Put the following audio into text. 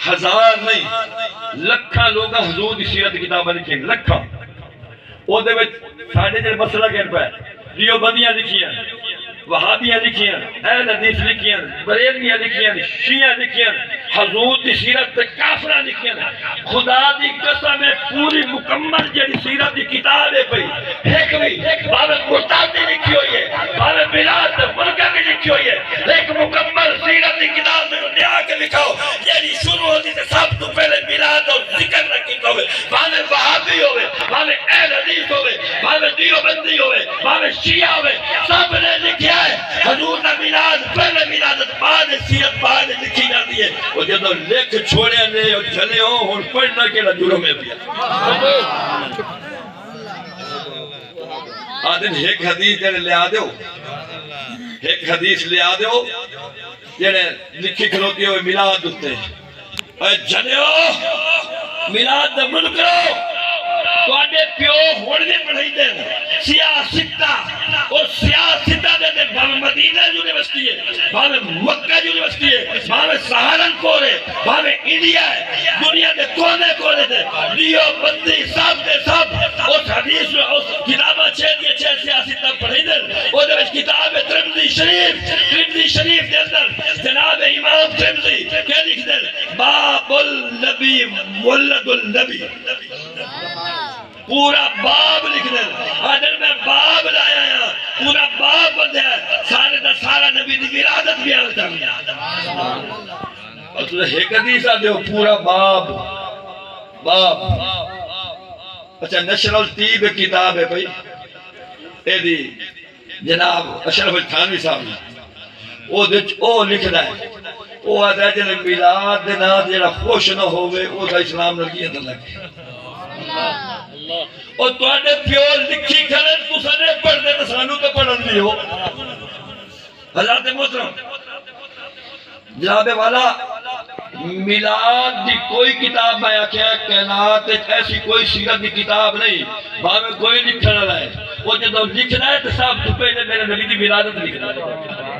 ہزار نہیں لکھاں لوگاں حضور دی سیرت کتاباں لکھیں لکھاں او دے وچ ساڈے جڑے مسئلہ کہن پے دیوبندیاں لکھیاں وہابیاں لکھیاں اہل حدیث لکھیاں بریلویاں لکھیاں شیعہ لکھیاں حضور دی سیرت تے کافراں لکھیاں خدا دی قسم ہے پوری مکمل جڑی سیرت دی کتاب ہے پئی ایک بھی بابے مرتاد نے لکھی ہوئی ہے بابے بلاد ملکہ نے لکھی ہوئی ہے ایک مکمل سیرت دی کتاب میں لیا کے لکھاؤ یعنی شروع ہوتی تے سب تو پہلے بلاد اور ذکر رکھی ہوئے بابے وہابی ہوئے بابے اہل حدیث ہوئے بابے دیوبندی ہوئے بابے شیعہ ہوئے سب نے لکھیا ہے حضور کا میلاد پہلے میلاد بعد سیرت بعد لکھی جاتی ہے وہ جب لکھ چھوڑے نے اور چلے ہو اور پڑھنا کے جرم ہے آدم ایک حدیث جڑے لیا دیو ایک حدیث لیا دیو جڑے لکھی کھلوتی ہوئے میلاد ہوتے اے جنیو میلاد دا من کرو تو آنے پیو ہوڑنے پڑھائی دیں سیاستہ اور سیاستہ دے دے بھاوے مدینہ یونیورسٹی ہے بھاوے مکہ یونیورسٹی ہے بھاوے سہارنپور ہے بھاوے انڈیا ہے دنیا دے کونے کونے دے دیو بندی سب دے سب اس حدیث میں اس کتابہ چھے سیاستہ پڑھائی دیں وہ دے کتاب ترمذی شریف دے اندر جناب امام ترمذی کیا لکھ دیں باب النبی مولد النبی پورا باب لکھ دیں آدھر میں باب لایا ہے پورا باب بندہ ہے سارے دا سارا نبی دی ولادت بھی آتا ہے اور تو ایک حدیث آدھے ہو پورا باب اچھا نشر الطیب کتاب ہے بھئی اے دی جناب اشرف التھانوی صاحب او لکھنا ہے وہ آدھا ہے جنہیں میلاد دینا جنہیں خوش نہ ہوئے وہ دا اسلام لگی ہے لگے اور تو آنے پیور لکھی کھلیں تو سنے پڑھ دے تو سانو تو پڑھن دی ہو حضرت محترم جناب والا میلاد دی کوئی کتاب میں آکھیا ہے کائنات ایسی کوئی سیرت دی کتاب نہیں باہر کوئی لکھنا ہے وہ جب لکھنا ہے تو صاحب تو پہلے میرے نبی دی ولادت لکھنا ہے